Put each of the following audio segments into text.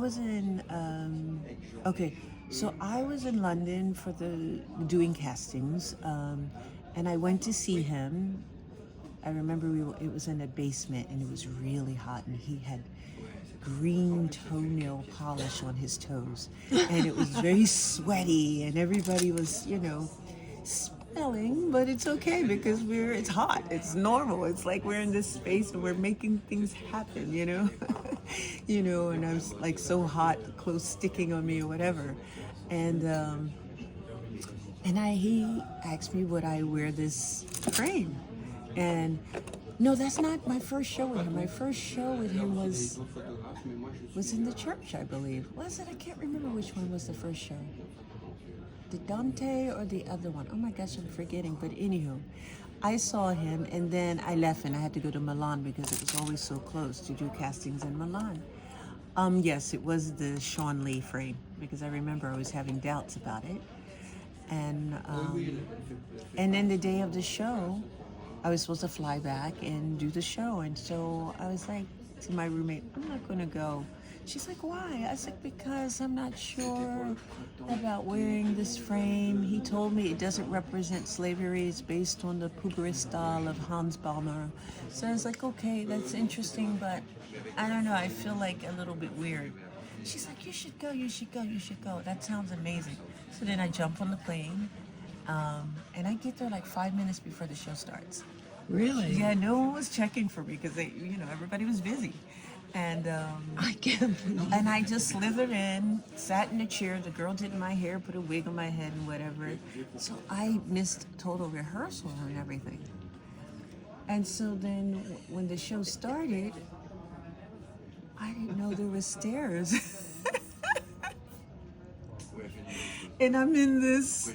was in, okay, so I was in London for doing castings, and I went to see him. I remember it was in a basement and it was really hot, and he had green toenail polish on his toes, and it was very sweaty, and everybody was, smelling, but it's okay because it's hot, it's normal, it's like we're in this space and we're making things happen, and I was like so hot, clothes sticking on me or whatever, and he asked me would I wear this frame, and no, that's not my first show with him. My first show with him was in the church, I believe. Was it? I can't remember which one was the first show. The Dante or the other one? Oh my gosh, I'm forgetting. But anywho, I saw him, and then I left and I had to go to Milan because it was always so close to do castings in Milan. Yes, it was the Sean Lee frame because I remember I was having doubts about it. And then the day of the show, I was supposed to fly back and do the show. And so I was like to my roommate, I'm not going to go. She's like, why? I was like, because I'm not sure about wearing this frame. He told me it doesn't represent slavery. It's based on the Puberist style of Hans Baumer. So I was like, okay, that's interesting, but I don't know. I feel like a little bit weird. She's like, you should go, you should go, you should go. That sounds amazing. So then I jump on the plane, and I get there like 5 minutes before the show starts. Really? Yeah, no one was checking for me because everybody was busy. And I can't believe. and I just slithered in, sat in a chair. The girl did my hair, put a wig on my head and whatever. So I missed total rehearsal and everything. And so then when the show started, I didn't know there was stairs. And I'm in this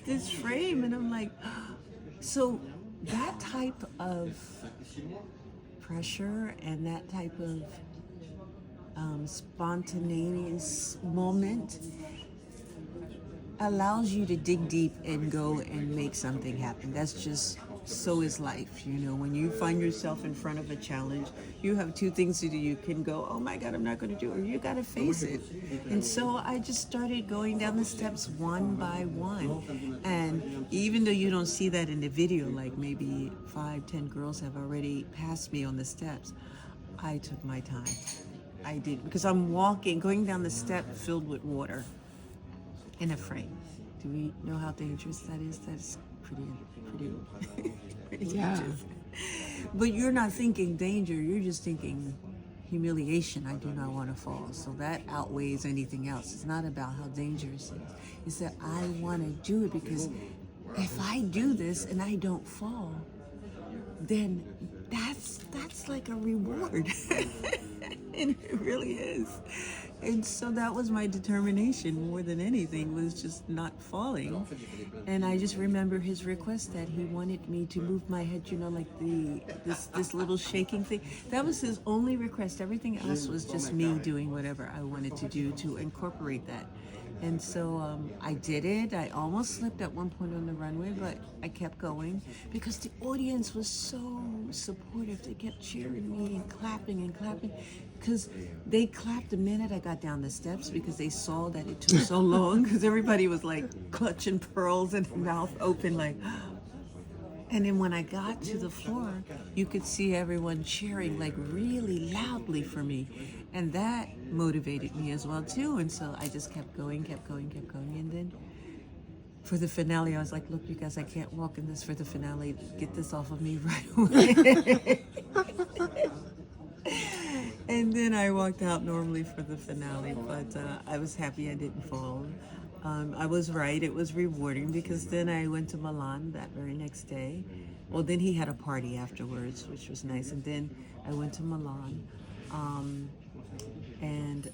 this frame, and I'm like, so that type of pressure and that type of spontaneous moment allows you to dig deep and go and make something happen. That's just, so is life. When you find yourself in front of a challenge, you have two things to do. You can go, oh my God, I'm not going to do it, or you got to face it. And so I just started going down the steps one by one. And even though you don't see that in the video, like maybe 5-10 girls have already passed me on the steps, I took my time. I did, because I'm going down the step filled with water in a frame. Do we know how dangerous that is? That's pretty Yeah. dangerous. But you're not thinking danger, you're just thinking humiliation. I do not want to fall. So that outweighs anything else. It's not about how dangerous it is. It's that I want to do it, because if I do this and I don't fall, then that's like a reward. And it really is. And so that was my determination more than anything, was just not falling. And I just remember his request that he wanted me to move my head, like this little shaking thing. That was his only request. Everything else was just me doing whatever I wanted to do to incorporate that. And so I did it. I almost slipped at one point on the runway, but I kept going because the audience was so supportive. They kept cheering me and clapping, because they clapped the minute I got down the steps, because they saw that it took so long, because everybody was like clutching pearls and mouth open like. And then when I got to the floor, you could see everyone cheering like really loudly for me. And that motivated me as well too. And so I just kept going. And then for the finale, I was like, look, you guys, I can't walk in this for the finale. Get this off of me right away. And then I walked out normally for the finale, but I was happy I didn't fall. I was right. It was rewarding, because then I went to Milan that very next day. Well, then he had a party afterwards, which was nice. And then I went to Milan. And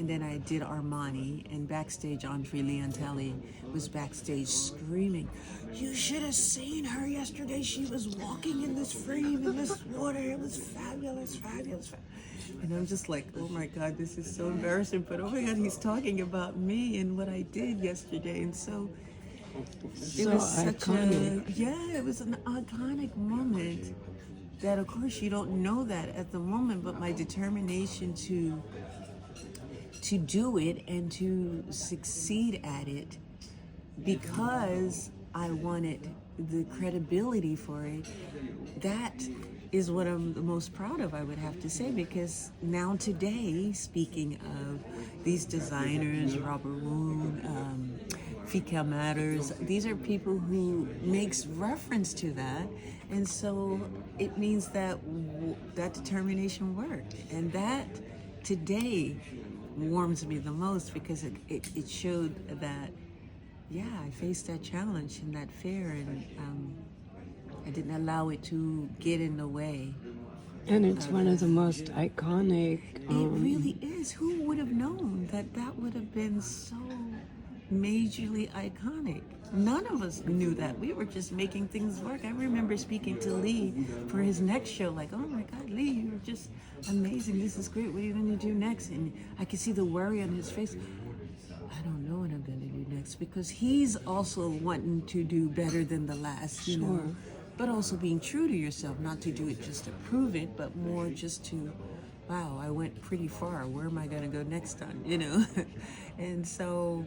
then I did Armani, and backstage Andre Leontelli was backstage screaming, "You should have seen her yesterday. She was walking in this frame in this water. It was fabulous. And I'm just like, oh my God, this is so embarrassing. But oh my God, he's talking about me and what I did yesterday. And so it was such iconic. it was an iconic moment. that of course you don't know that at the moment, but my determination to do it and to succeed at it, because I wanted the credibility for it, that is what I'm the most proud of, I would have to say, because now today, speaking of these designers, Robert Woon, Fika Matters, these are people who makes reference to that, and so it means that that determination worked, and that today warms me the most, because it showed that, yeah, I faced that challenge and that fear, and I didn't allow it to get in the way. And it's one of the most iconic. It really is. Who would have known that that would have been so majorly iconic? None of us knew that. We were just making things work. I remember speaking to Lee for his next show, like, oh my God, Lee, you're just amazing. This is great. What are you going to do next? And I could see the worry on his face. I don't know what I'm going to do next, because he's also wanting to do better than the last, you know, but also being true to yourself, not to do it just to prove it, but more just to, wow, I went pretty far. Where am I going to go next time, you know? And so,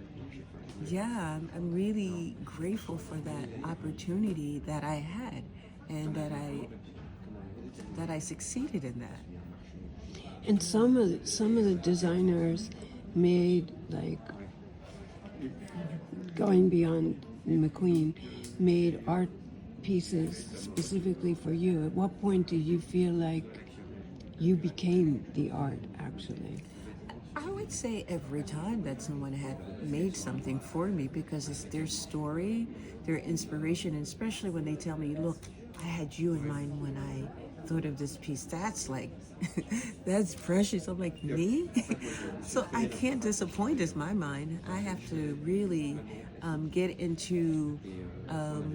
yeah, I'm really grateful for that opportunity that I had, and that I succeeded in that. And some of the designers made, like, going beyond McQueen, made art pieces specifically for you. At what point did you feel like you became the art, actually? I would say every time that someone had made something for me, because it's their story, their inspiration, and especially when they tell me, look, I had you in mind when I thought of this piece. That's like, that's precious. I'm like, me? So I can't disappoint, is my mind. I have to really get into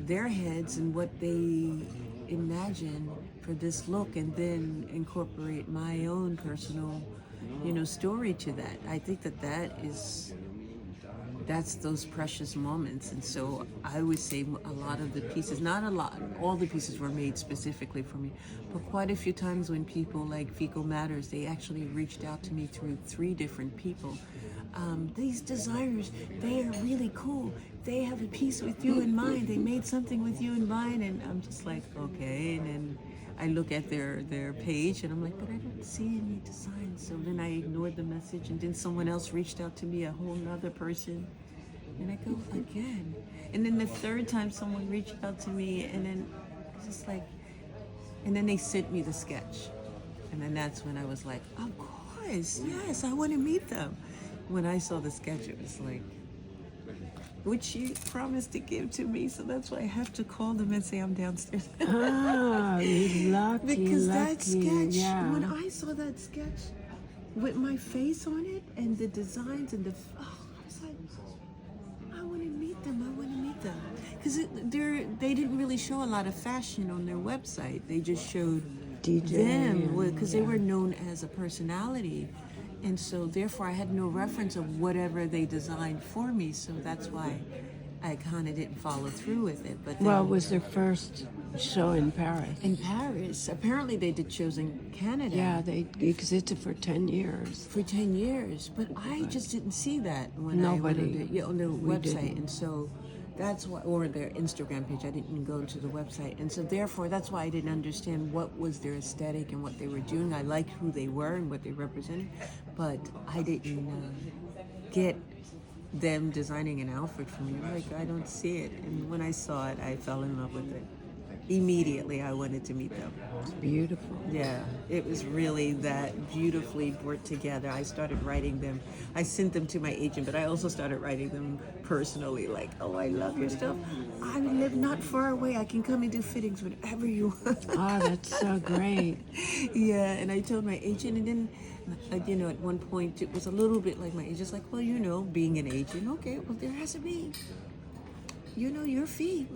their heads and what they imagine for this look, and then incorporate my own personal, you know, story to that. I think that's those precious moments. And so I would say a lot of the pieces, not a lot, all the pieces were made specifically for me, but quite a few times when people like Fecal Matters, they actually reached out to me through 3 different people. These designers, they are really cool. They have a piece with you in mind. They made something with you in mind. And I'm just like, okay. And then I look at their page and I'm like, but I don't see any designs. So then I ignored the message, and then someone else reached out to me, a whole nother person. And I go again. And then the 3rd time someone reached out to me, and then it's just like, and then they sent me the sketch. And then that's when I was like, of course, yes, I want to meet them. When I saw the sketch, it was like, which she promised to give to me, so that's why I have to call them and say I'm downstairs. Ah, you're lucky. Because lucky, that sketch, yeah. when I saw that sketch with my face on it and the designs and I was like, I want to meet them. I want to meet them. Because they didn't really show a lot of fashion on their website. They just showed them, because they were known as a personality. And so therefore I had no reference of whatever they designed for me. So that's why I kind of didn't follow through with it. But then, Well, it was their first show in Paris. in Paris, apparently they did shows in Canada. Yeah, they existed for 10 years. For 10 years. But I just didn't see that when Nobody. I went on their website. didn't. And so that's why, or their Instagram page, I didn't go to the website. And so therefore, that's why I didn't understand what was their aesthetic and what they were doing. I liked who they were and what they represented, but I didn't get them designing an outfit for me. Like, I don't see it. And when I saw it, I fell in love with it. Immediately, I wanted to meet them. It's beautiful. Yeah, it was really that beautifully brought together. I started writing them. I sent them to my agent, but I also started writing them personally, like, oh, I love your stuff. I live not far away. I can come and do fittings whenever you want. Oh, that's so great. Yeah, and I told my agent, and then, you know, at one point, it was a little bit like my agent's like, well, you know, being an agent, okay, well, there has to be, you know, your fee.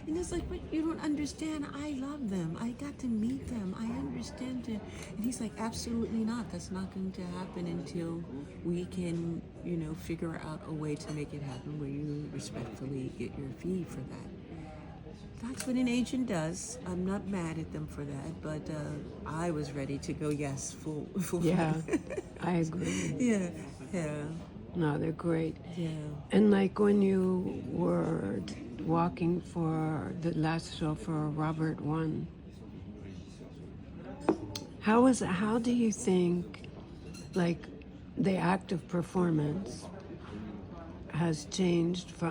And it's like, but you don't understand. I love them. I got to meet them. I understand it. And he's like, absolutely not. That's not going to happen until we can, you know, figure out a way to make it happen where you respectfully get your fee for that. That's what an agent does. I'm not mad at them for that, but I was ready to go, yes, full Yeah, fight. I agree. Yeah, yeah, No, they're great. yeah. And like when you were walking for the last show for Robert One, how do you think like the act of performance has changed from